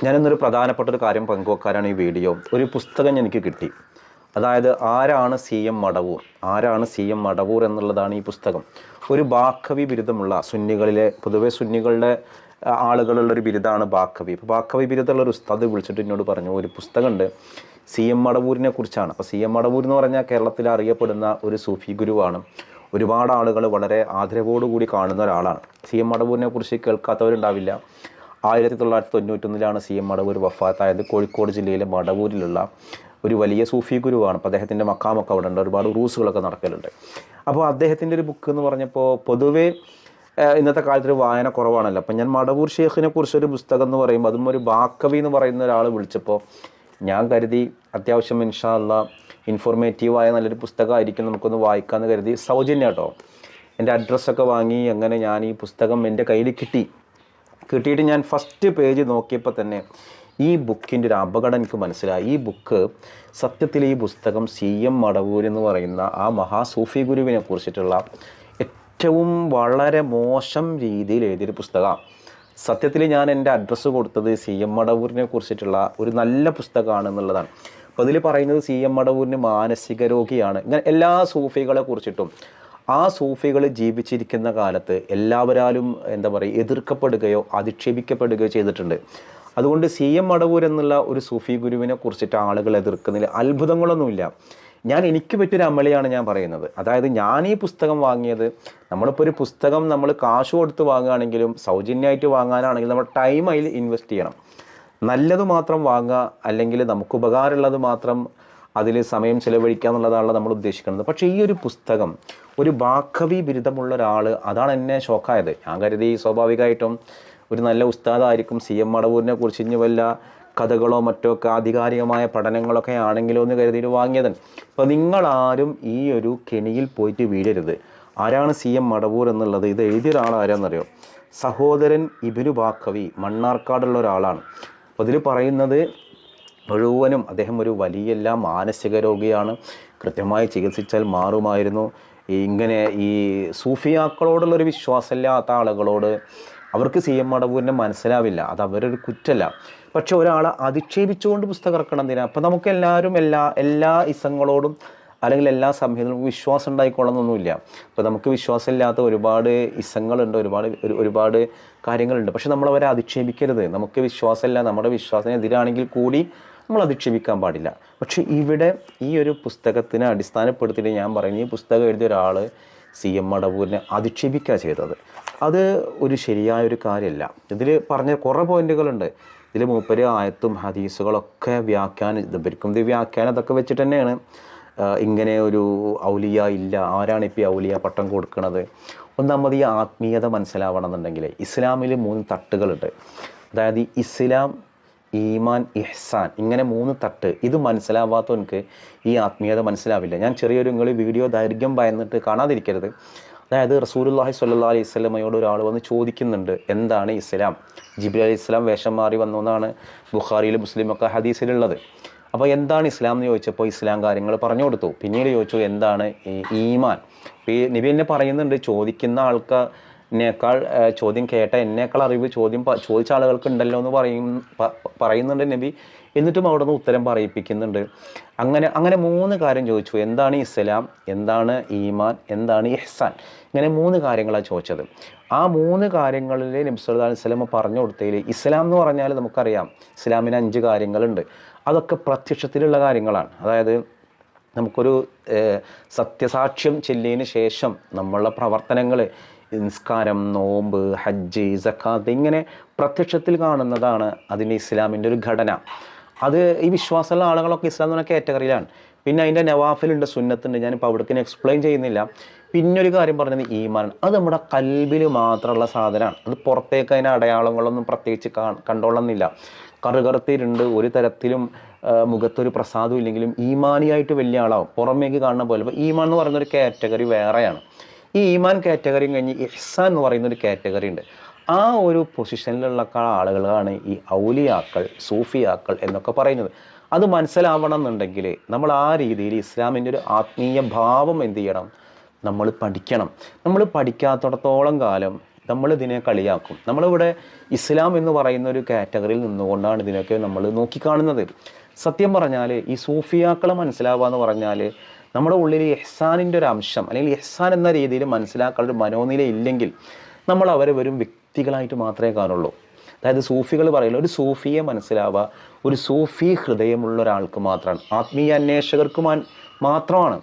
ഞാനിന്നൊരു പ്രധാനപ്പെട്ട ഒരു കാര്യം പങ്കുവെക്കാനാണ് ഈ വീഡിയോ. ഒരു പുസ്തകം എനിക്ക് കിട്ടി. അതായത് ആരാണ് സി എം മടവൂർ, ആരാണ് സി എം മടവൂർ എന്നുള്ളതാണ് ഈ പുസ്തകം. ഒരു ബാക്കവി ബിരുദമുള്ള സുന്നികളിലെ, പൊതുവെ സുന്നികളുടെ ആളുകളുള്ളൊരു ബിരുദമാണ് ബാക്കവി. ഇപ്പോൾ ബാക്കവി ബിരുദമുള്ള ഒരു ഉസ്താദ് വിളിച്ചിട്ട് എന്നോട് പറഞ്ഞു, ഒരു പുസ്തകമുണ്ട് സി എം മടവൂരിനെ കുറിച്ചാണ്. അപ്പോൾ സി എം മടവൂർ എന്ന് പറഞ്ഞാൽ കേരളത്തിൽ അറിയപ്പെടുന്ന ഒരു സൂഫി ഗുരുവാണ്. ഒരുപാട് ആളുകൾ വളരെ ആദരവോടുകൂടി കാണുന്ന ഒരാളാണ്. സി എം മടവൂരിനെ കുറിച്ച് കേൾക്കാത്തവരുണ്ടാവില്ല. 1991 സി എം മടവൂർ വഫാത്തായത്. കോഴിക്കോട് ജില്ലയിലെ മടവൂരിലുള്ള ഒരു വലിയ സൂഫി ഗുരുവാണ്. അപ്പോൾ അദ്ദേഹത്തിൻ്റെ മക്കാമൊക്കെ അവിടെ ഉണ്ട്, ഒരുപാട് റൂസുകളൊക്കെ നടക്കലുണ്ട്. അപ്പോൾ അദ്ദേഹത്തിൻ്റെ ഒരു ബുക്ക് എന്ന് പറഞ്ഞപ്പോൾ പൊതുവേ ഇന്നത്തെ കാലത്തൊരു വായന കുറവാണല്ലോ. അപ്പം ഞാൻ മടവൂർ ഷേഖിനെ കുറിച്ചൊരു പുസ്തകം എന്ന് പറയുമ്പോൾ അതും ഒരു ബാക്കവി എന്ന് പറയുന്ന ഒരാൾ വിളിച്ചപ്പോൾ ഞാൻ കരുതി അത്യാവശ്യം ഇൻഷാ അല്ലാഹ് ഇൻഫോർമേറ്റീവായ നല്ലൊരു പുസ്തകമായിരിക്കും, നമുക്കൊന്ന് വായിക്കാമെന്ന് കരുതി. സൗജന്യം കേട്ടോ. എൻ്റെ അഡ്രസ്സൊക്കെ വാങ്ങി അങ്ങനെ ഞാൻ ഈ പുസ്തകം എൻ്റെ കയ്യിൽ കിട്ടിയിട്ട് ഞാൻ ഫസ്റ്റ് പേജ് നോക്കിയപ്പോൾ തന്നെ ഈ ബുക്കിൻ്റെ ഒരു അപകടം എനിക്ക് മനസ്സിലായി. ഈ ബുക്ക് സത്യത്തിൽ ഈ പുസ്തകം സി എം മടവൂർ എന്ന് പറയുന്ന ആ മഹാസൂഫി ഗുരുവിനെ കുറിച്ചിട്ടുള്ള ഏറ്റവും വളരെ മോശം രീതിയിൽ എഴുതിയൊരു പുസ്തകമാണ്. സത്യത്തിൽ ഞാൻ എൻ്റെ അഡ്രസ്സ് കൊടുത്തത് സി എം മടവൂരിനെ കുറിച്ചിട്ടുള്ള ഒരു നല്ല പുസ്തകമാണെന്നുള്ളതാണ്. അപ്പോൾ അതിൽ പറയുന്നത് സി എം മടവൂരിന് മാനസിക രോഗിയാണ്. ഇങ്ങനെ എല്ലാ സൂഫികളെ കുറിച്ചിട്ടും ആ സൂഫികൾ ജീവിച്ചിരിക്കുന്ന കാലത്ത് എല്ലാവരാലും എന്താ പറയുക എതിർക്കപ്പെടുകയോ അധിക്ഷേപിക്കപ്പെടുകയോ ചെയ്തിട്ടുണ്ട്. അതുകൊണ്ട് സി എം മടവൂർ എന്നുള്ള ഒരു സൂഫി ഗുരുവിനെ കുറിച്ചിട്ട് ആളുകൾ എതിർക്കുന്നതിൽ അത്ഭുതങ്ങളൊന്നുമില്ല. എനിക്ക് പറ്റിയൊരു അമളിയാണ് ഞാൻ പറയുന്നത്. അതായത് ഞാൻ ഈ പുസ്തകം വാങ്ങിയത്, നമ്മളിപ്പോൾ ഒരു പുസ്തകം നമ്മൾ കാശ് കൊടുത്ത് വാങ്ങുകയാണെങ്കിലും സൗജന്യമായിട്ട് വാങ്ങാനാണെങ്കിലും നമ്മൾ ടൈം അതിൽ ഇൻവെസ്റ്റ് ചെയ്യണം. നല്ലത് മാത്രം വാങ്ങുക, അല്ലെങ്കിൽ നമുക്ക് ഉപകാരമുള്ളത് മാത്രം അതിൽ സമയം ചിലവഴിക്കുക എന്നുള്ളതാണ് നമ്മൾ ഉദ്ദേശിക്കുന്നത്. പക്ഷേ ഈ ഒരു പുസ്തകം ഒരു ബാക്കവി ബിരുദമുള്ള ഒരാൾ, അതാണ് എന്നെ ഷോക്കായത്. ഞാൻ കരുതി സ്വാഭാവികമായിട്ടും ഒരു നല്ല ഉസ്താദായിരിക്കും, സി എം മടവൂരിനെ കുറിച്ച് ഇനി വല്ല കഥകളോ മറ്റോ ഒക്കെ ആധികാരികമായ പഠനങ്ങളൊക്കെ ആണെങ്കിലോ എന്ന് കരുതിയിട്ട് വാങ്ങിയതാണ്. അപ്പോൾ നിങ്ങളാരും ഈ ഒരു കെണിയിൽ പോയിട്ട് വീഴരുത്. ആരാണ് സി എം മടവൂർ എന്നുള്ളത്, ഇത് എഴുതിയ ഒരാൾ ആരാന്നറിയോ? സഹോദരൻ ഇബ്നു ബാക്കവി, മണ്ണാർക്കാടുള്ള ഒരാളാണ്. അപ്പോൾ ഇതിൽ പറയുന്നത് മുഴുവനും അദ്ദേഹം ഒരു വലിയ മാനസിക രോഗിയാണ്, കൃത്യമായി ചികിത്സിച്ചാൽ മാറുമായിരുന്നു. ഇങ്ങനെ ഈ സൂഫിയാക്കളോടുള്ളൊരു വിശ്വാസമില്ലാത്ത ആളുകളോട് അവർക്ക് സി എം മടവൂരിനെ മനസ്സിലാവില്ല, അത് അവരൊരു കുറ്റമല്ല. പക്ഷെ ഒരാളെ അധിക്ഷേപിച്ചുകൊണ്ട് പുസ്തകം ഇറക്കണം എന്തിനാ? അപ്പം നമുക്കെല്ലാവരും എല്ലാ ഇസങ്ങളോടും അല്ലെങ്കിൽ എല്ലാ സംഹിതകളും വിശ്വാസം ഉണ്ടായിക്കൊള്ളണമെന്നൊന്നുമില്ല. അപ്പോൾ നമുക്ക് വിശ്വാസമില്ലാത്ത ഒരുപാട് ഇസങ്ങളുണ്ട്, ഒരുപാട് കാര്യങ്ങളുണ്ട്. പക്ഷെ നമ്മളവരെ അധിക്ഷേപിക്കരുത്. നമുക്ക് വിശ്വാസമില്ല, നമ്മുടെ വിശ്വാസത്തിനെതിരാണെങ്കിൽ കൂടി നമ്മൾ അധിക്ഷേപിക്കാൻ പാടില്ല. പക്ഷേ ഇവിടെ ഈ ഒരു പുസ്തകത്തിനെ അടിസ്ഥാനപ്പെടുത്തിയിട്ട് ഞാൻ പറയുന്നത്, ഈ പുസ്തകം എഴുതിയ ഒരാൾ സി എം മടവൂരിനെ അധിക്ഷേപിക്കുക ചെയ്തത്. അത് ഒരു ശരിയായൊരു കാര്യമല്ല. ഇതിൽ പറഞ്ഞ കുറേ പോയിന്റുകളുണ്ട്. ഇതിൽ മൂപ്പര് ആയത്തും ഹദീസുകളൊക്കെ ഇവർക്കും ഇത് വ്യാഖ്യാനം അതൊക്കെ വെച്ചിട്ട് തന്നെയാണ് ഇങ്ങനെ ഒരു ഔലിയ ഇല്ല, ആരാണ് ഇപ്പോൾ ഈ ഔലിയ പട്ടം കൊടുക്കുന്നത്. ഒന്നാമത് ഈ ആത്മീയത മനസ്സിലാവണം എന്നുണ്ടെങ്കിൽ ഇസ്ലാമിൽ 3 തട്ടുകളുണ്ട്. അതായത് ഇസ്ലാം, ഈമാൻ, ഇഹ്സാൻ, ഇങ്ങനെ 3 തട്ട്. ഇത് മനസ്സിലാവാത്തവർക്ക് ഈ ആത്മീയത മനസ്സിലാവില്ല. ഞാൻ നിങ്ങൾ വീഡിയോ ദൈർഘ്യം ഭയന്നിട്ട് കാണാതിരിക്കരുത്. അതായത് റസൂലുള്ളാഹി സ്വല്ലല്ലാഹി അലൈഹി വസല്ലമയോട് ഒരാൾ വന്ന് ചോദിക്കുന്നുണ്ട്, എന്താണ് ഇസ്ലാം? ജിബ്രീൽ അലൈഹി ഇസ്ലാം വേഷം മാറി വന്നു എന്നാണ് ബുഖാരിയിൽ മുസ്ലിമൊക്കെ ഹദീസിലുള്ളത്. അപ്പോൾ എന്താണ് ഇസ്ലാം എന്ന് ചോദിച്ചപ്പോൾ ഇസ്ലാം കാര്യങ്ങൾ പറഞ്ഞു കൊടുത്തു. പിന്നീട് ചോദിച്ചു എന്താണ് ഈമാൻ. ഈ നബി എന്നെ പറയുന്നുണ്ട്, ചോദിക്കുന്ന ആൾക്കാരേക്കാൾ ചോദ്യം കേട്ട എന്നേക്കാൾ അറിവ് ചോദിച്ച ആളുകൾക്ക് ഉണ്ടല്ലോ എന്ന് പറയുന്നുണ്ട് നബി. എന്നിട്ടും അവിടെ നിന്ന് ഉത്തരം പറയിപ്പിക്കുന്നുണ്ട്. അങ്ങനെ 3 കാര്യം ചോദിച്ചു. എന്താണ് ഇസ്ലാം, എന്താണ് ഈമാൻ, എന്താണ് ഇഹ്സാൻ. ഇങ്ങനെ 3 കാര്യങ്ങളാണ് ചോദിച്ചത്. ആ 3 കാര്യങ്ങളിൽ നബി സല്ലല്ലാഹു അലൈഹി വസല്ലം പറഞ്ഞു കൊടുത്തതിൽ ഇസ്ലാം എന്ന് പറഞ്ഞാൽ നമുക്കറിയാം ഇസ്ലാമിന് 5 കാര്യങ്ങളുണ്ട്. അതൊക്കെ പ്രത്യക്ഷത്തിലുള്ള കാര്യങ്ങളാണ്. അതായത് നമുക്കൊരു സത്യസാക്ഷ്യം ചെല്ലിയതിന് ശേഷം നമ്മളുടെ പ്രവർത്തനങ്ങൾ, നിസ്കാരം, നോമ്പ്, ഹജ്ജ്, സക്കാത്ത്, ഇങ്ങനെ പ്രത്യക്ഷത്തിൽ കാണുന്നതാണ് അതിൻ്റെ ഇസ്ലാമിൻ്റെ ഒരു ഘടന. അത് ഈ വിശ്വാസമുള്ള ആളുകളൊക്കെ ഇസ്ലാം എന്ന് പറഞ്ഞ കാറ്റഗറിയിലാണ്. പിന്നെ അതിൻ്റെ നവാഫിലുണ്ട്, സുന്നത്തുണ്ട്. ഞാനിപ്പോൾ അവിടേക്ക് എക്സ്പ്ലെയിൻ ചെയ്യുന്നില്ല. പിന്നൊരു കാര്യം പറഞ്ഞത് ഈമാൻ. അത് നമ്മുടെ കൽബിൽ മാത്രമുള്ള സാധനമാണ്. അത് പുറത്തേക്ക് അതിൻ്റെ അടയാളങ്ങളൊന്നും പ്രത്യേകിച്ച് കണ്ടോളുന്നില്ല. കറുകറുത്തിരുണ്ട്, ഒരു തരത്തിലും മുഖത്തൊരു പ്രസാദം ഇല്ലെങ്കിലും ഈമാനിയായിട്ട് വലിയ ആളാവും, പുറമേക്ക് കാണുന്ന പോലെ. അപ്പോൾ ഈമാൻ എന്ന് പറയുന്നൊരു കാറ്റഗറി വേറെയാണ്. ഈ ഈമാൻ കാറ്റഗറിയും കഴിഞ്ഞ് ഇഹ്സാൻ എന്ന് പറയുന്നൊരു കാറ്റഗറി ഉണ്ട്. ആ ഒരു പൊസിഷനിലുള്ള ആളുകളാണ് ഈ ഔലിയാക്കൾ, സൂഫിയാക്കൾ എന്നൊക്കെ പറയുന്നത്. അത് മനസ്സിലാവണം എന്നുണ്ടെങ്കിൽ നമ്മൾ ആ രീതിയിൽ ഇസ്ലാമിൻ്റെ ഒരു ആത്മീയ ഭാവം എന്ത് ചെയ്യണം? നമ്മൾ പഠിക്കണം. നമ്മൾ പഠിക്കാത്തിടത്തോളം കാലം നമ്മളിതിനെ കളിയാക്കും. നമ്മളിവിടെ ഇസ്ലാം എന്ന് പറയുന്ന ഒരു കാറ്റഗറിയിൽ നിന്നുകൊണ്ടാണ് ഇതിനൊക്കെ നമ്മൾ നോക്കിക്കാണുന്നത്. സത്യം പറഞ്ഞാൽ ഈ സൂഫിയാക്കളെ മനസ്സിലാവുക എന്ന് പറഞ്ഞാൽ നമ്മുടെ ഉള്ളിൽ ഇഹ്സാനിൻ്റെ ഒരു അംശം അല്ലെങ്കിൽ ഇഹ്സാൻ എന്ന രീതിയിൽ മനസ്സിലാക്കാനുള്ള ഒരു മനോനില ഇല്ലെങ്കിൽ നമ്മൾ അവരെ വെറും വ്യക്തികളായിട്ട് മാത്രമേ കാണുള്ളൂ. അതായത് സൂഫികൾ പറയുന്നത് ഒരു സൂഫിയെ മനസ്സിലാവുക ഒരു സൂഫി ഹൃദയമുള്ള ഒരാൾക്ക് മാത്രമാണ്, ആത്മീയ അന്വേഷകർക്ക് മാത്രമാണ്.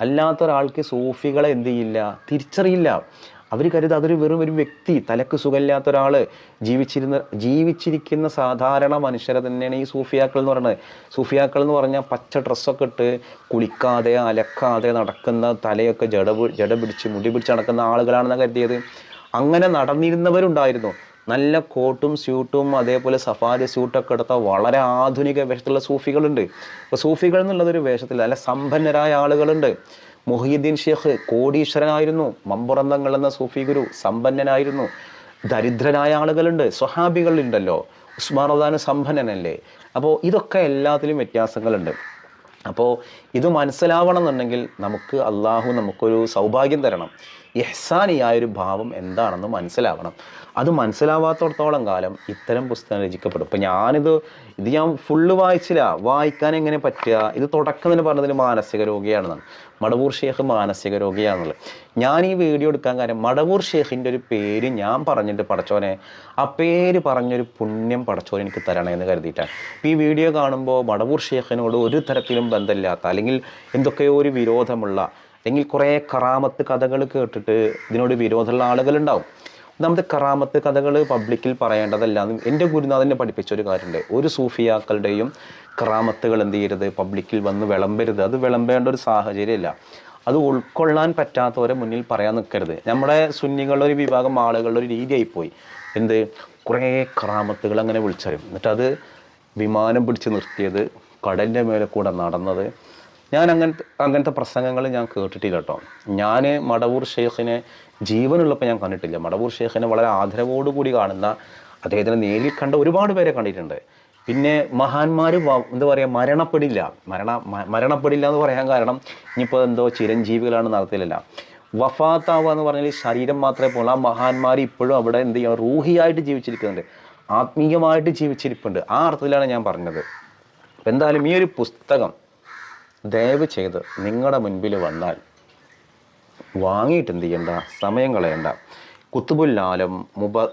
അല്ലാത്ത ഒരാൾക്ക് സൂഫികളെ എന്ത് ചെയ്യില്ല, തിരിച്ചറിയില്ല. അവർ കരുതുക അതൊരു വെറും ഒരു വ്യക്തി, തലക്ക് സുഖമില്ലാത്ത ഒരാൾ, ജീവിച്ചിരിക്കുന്ന സാധാരണ മനുഷ്യരെ തന്നെയാണ് ഈ സൂഫിയാക്കൾ എന്ന് പറയുന്നത്. സൂഫിയാക്കൾ എന്ന് പറഞ്ഞാൽ പച്ച ഡ്രസ്സൊക്കെ ഇട്ട് കുളിക്കാതെ അലക്കാതെ നടക്കുന്ന, തലയൊക്കെ ജട പിടിച്ച് മുടി പിടിച്ച് നടക്കുന്ന ആളുകളാണെന്ന് കരുതിയത്. അങ്ങനെ നടന്നിരുന്നവരുണ്ടായിരുന്നു. നല്ല കോട്ടും സ്യൂട്ടും അതേപോലെ സഫാരി സ്യൂട്ടൊക്കെ എടുത്ത വളരെ ആധുനിക വേഷത്തിലുള്ള സൂഫികളുണ്ട്. ഇപ്പോൾ സൂഫികൾ എന്നുള്ളതൊരു വേഷത്തിൽ നല്ല സമ്പന്നരായ ആളുകളുണ്ട്. മുഹീദ്ദീൻ ഷേഖ് കോടീശ്വരനായിരുന്നു. മമ്പുറന്തങ്ങൾ എന്ന സൂഫി ഗുരു സമ്പന്നനായിരുന്നു. ദരിദ്രനായ ആളുകളുണ്ട്, സ്വഹാബികളുണ്ടല്ലോ. ഉസ്മാൻ റളിയല്ലാഹു സമ്പന്നനല്ലേ. അപ്പോൾ ഇതൊക്കെ എല്ലാത്തിലും വ്യത്യാസങ്ങളുണ്ട്. അപ്പോൾ ഇത് മനസ്സിലാവണം എന്നുണ്ടെങ്കിൽ നമുക്ക് അള്ളാഹു നമുക്കൊരു സൗഭാഗ്യം തരണം. ഇഹ്സാനിയായൊരു ഭാവം എന്താണെന്ന് മനസ്സിലാവണം. അത് മനസ്സിലാവാത്തടത്തോളം കാലം ഇത്തരം പുസ്തകം രചിക്കപ്പെടും. ഇപ്പം ഇത് ഞാൻ ഫുള്ള് വായിച്ചില്ല, വായിക്കാൻ എങ്ങനെ പറ്റുക? ഇത് തുടക്കം തന്നെ പറഞ്ഞതിൽ മാനസിക രോഗിയാണെന്നാണ്. മടവൂർ ഷേഖ് മാനസിക രോഗിയാണെന്നുള്ളത്. ഞാൻ ഈ വീഡിയോ എടുക്കാൻ കാര്യം മടവൂർ ഷേഖിൻ്റെ ഒരു പേര് ഞാൻ പറഞ്ഞിട്ട് പടച്ചോനെ ആ പേര് പറഞ്ഞൊരു പുണ്യം പടച്ചോനെ എനിക്ക് തരണേന്ന് കരുതിയിട്ടാണ്. ഇപ്പോൾ ഈ വീഡിയോ കാണുമ്പോൾ മടവൂർ ഷേഖിനോട് ഒരു തരത്തിലും ബന്ധമില്ലാത്ത അല്ലെങ്കിൽ എന്തൊക്കെയോ ഒരു വിരോധമുള്ള അല്ലെങ്കിൽ കുറേ കറാമത്ത് കഥകൾ കേട്ടിട്ട് ഇതിനോട് വിരോധമുള്ള ആളുകളുണ്ടാവും. ഒന്നാമത്തെ കറാമത്ത് കഥകൾ പബ്ലിക്കിൽ പറയേണ്ടതല്ല എന്ന് എൻ്റെ ഗുരുനാഥനെ പഠിപ്പിച്ചൊരു കാര്യമുണ്ട്. ഒരു സൂഫിയാക്കളുടെയും കറാമത്തുകൾ എന്ത് ചെയ്യരുത്, പബ്ലിക്കിൽ വന്ന് വിളമ്പരുത്. അത് വിളമ്പേണ്ട ഒരു സാഹചര്യമില്ല. അത് ഉൾക്കൊള്ളാൻ പറ്റാത്തവരെ മുന്നിൽ പറയാൻ നിൽക്കരുത്. നമ്മുടെ സുന്നികളുടെ ഒരു വിഭാഗം ആളുകളുടെ ഒരു രീതിയായിപ്പോയി. കുറേ കറാമത്തുകൾ അങ്ങനെ വിളിച്ചറിയും. എന്നിട്ടത് വിമാനം പിടിച്ച് നിർത്തിയത്, കടലിൻ്റെ മേലെ കൂടെ നടന്നത്. ഞാൻ അങ്ങനത്തെ പ്രസംഗങ്ങൾ ഞാൻ കേട്ടിട്ടില്ല കേട്ടോ. ഞാൻ മടവൂർ ഷേഖിനെ ജീവനുള്ളപ്പോൾ ഞാൻ കണ്ടിട്ടില്ല. മടവൂർ ഷേഖിനെ വളരെ ആദരവോടുകൂടി കാണുന്ന, അദ്ദേഹത്തിനെ നേരിൽ കണ്ട ഒരുപാട് പേരെ കണ്ടിട്ടുണ്ട്. പിന്നെ മഹാന്മാർ എന്താ പറയുക, മരണപ്പെടില്ല എന്ന് പറയാൻ കാരണം ഇനിയിപ്പോൾ എന്തോ ചിരഞ്ജീവികളാണ് നടത്തില്ല. വഫാത്താവുക എന്ന് പറഞ്ഞാൽ ശരീരം മാത്രമേ പോകുള്ളൂ. ആ മഹാന്മാർ ഇപ്പോഴും അവിടെ എന്ത് ചെയ്യുക, റൂഹിയായിട്ട് ജീവിച്ചിരിക്കുന്നുണ്ട്, ആത്മീയമായിട്ട് ജീവിച്ചിരിപ്പുണ്ട്. ആ അർത്ഥത്തിലാണ് ഞാൻ പറഞ്ഞത്. അപ്പം എന്തായാലും ഈ ഒരു പുസ്തകം ദയവ് ചെയ്ത് നിങ്ങളുടെ മുൻപിൽ വന്നാൽ വാങ്ങിയിട്ട് എന്ത് ചെയ്യണ്ട, സമയം കളയണ്ട. കുത്തുബുൽ ആലം,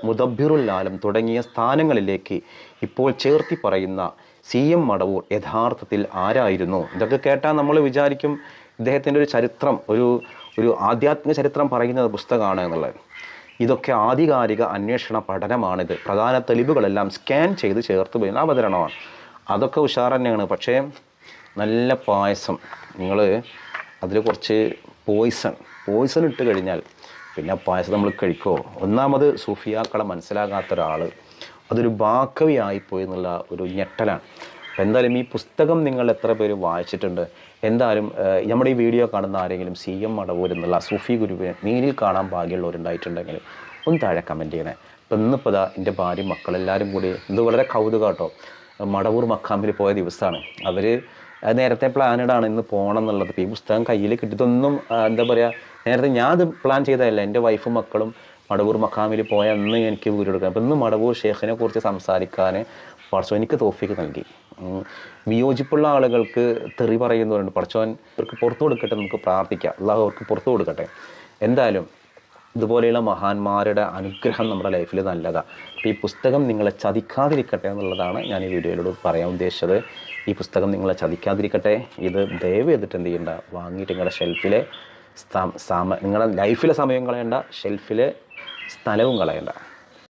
മുദബ്ബിറുൽ ആലം തുടങ്ങിയ സ്ഥാനങ്ങളിലേക്ക് ഇപ്പോൾ ചേർത്തി പറയുന്ന CM മടവൂർ യഥാർത്ഥത്തിൽ ആരായിരുന്നു? ഇതൊക്കെ കേട്ടാൽ നമ്മൾ വിചാരിക്കും ഇദ്ദേഹത്തിൻ്റെ ഒരു ചരിത്രം, ഒരു ആധ്യാത്മിക ചരിത്രം പറയുന്ന പുസ്തകമാണ് എന്നുള്ളത്. ഇതൊക്കെ ആധികാരിക അന്വേഷണ പഠനമാണിത്. പ്രധാന തെളിവുകളെല്ലാം സ്കാൻ ചെയ്ത് ചേർത്ത് വരുന്ന അവതരണമാണ്. അതൊക്കെ ഉഷാർ തന്നെയാണ്. പക്ഷേ നല്ല പായസം, നിങ്ങൾ അതിൽ കുറച്ച് പോയിസൺ ഇട്ട് കഴിഞ്ഞാൽ പിന്നെ പായസം നമ്മൾ കഴിക്കുമോ? ഒന്നാമത് സൂഫിയാക്കളെ മനസ്സിലാകാത്ത ഒരാൾ അതൊരു ബാക്കവിയായിപ്പോയി എന്നുള്ള ഒരു ഞെട്ടലാണ്. അപ്പോൾ എന്തായാലും ഈ പുസ്തകം നിങ്ങൾ എത്ര പേര് വായിച്ചിട്ടുണ്ട്? എന്തായാലും നമ്മുടെ ഈ വീഡിയോ കാണുന്ന ആരെങ്കിലും CM മടവൂർ എന്നുള്ള സൂഫി ഗുരുവിനെ നേരിൽ കാണാൻ ഭാഗ്യമുള്ളവരുണ്ടായിട്ടുണ്ടെങ്കിൽ ഒന്ന് താഴെ കമൻറ്റ് ചെയ്യണേ. ഇപ്പം ഇന്നിപ്പോൾ എൻ്റെ ഭാര്യ മക്കളെല്ലാവരും കൂടി വളരെ കൗതുകം കേട്ടോ. മടവൂർ മക്കാമിൽ പോയ ദിവസമാണ്. അവർ നേരത്തെ പ്ലാനഡാണ് ഇന്ന് പോകണം എന്നുള്ളത്. ഇപ്പോൾ ഈ പുസ്തകം കയ്യിൽ കിട്ടിയതൊന്നും എന്താ പറയുക, നേരത്തെ ഞാൻ അത് പ്ലാൻ ചെയ്തതല്ല. എൻ്റെ വൈഫും മക്കളും മടവൂർ മക്കാമിൽ പോയ അന്ന് എനിക്ക് വീഡിയോ എടുക്കാം. അപ്പോൾ ഇന്ന് മടവൂർ ഷേഖിനെ കുറിച്ച് സംസാരിക്കാൻ പടച്ചോൻ എനിക്ക് തൗഫീക്ക് നൽകി. വിയോജിപ്പുള്ള ആളുകൾക്ക് തെറി പറയുന്നവരുണ്ട്. പടച്ചോൻ അവർക്ക് പുറത്തു കൊടുക്കട്ടെ, നമുക്ക് പ്രാർത്ഥിക്കാം. അല്ലാഹു അവർക്ക് പുറത്തു കൊടുക്കട്ടെ. എന്തായാലും ഇതുപോലെയുള്ള മഹാന്മാരുടെ അനുഗ്രഹം നമ്മുടെ ലൈഫിൽ നല്ലതാണ്. അപ്പോൾ ഈ പുസ്തകം നിങ്ങളെ ചതിക്കാതിരിക്കട്ടെ എന്നുള്ളതാണ് ഞാൻ ഈ വീഡിയോയിലൂടെ പറയാൻ ഉദ്ദേശിച്ചത്. ഈ പുസ്തകം നിങ്ങളെ ചതിക്കാതിരിക്കട്ടെ. ഇത് ദയവ് ചെയ്തിട്ട് എന്ത് ചെയ്യേണ്ട, വാങ്ങിയിട്ട് നിങ്ങളുടെ ഷെൽഫിലെ നിങ്ങളുടെ ലൈഫിലെ സമയം കളയണ്ട, ഷെൽഫിലെ സ്ഥലവും കളയണ്ട.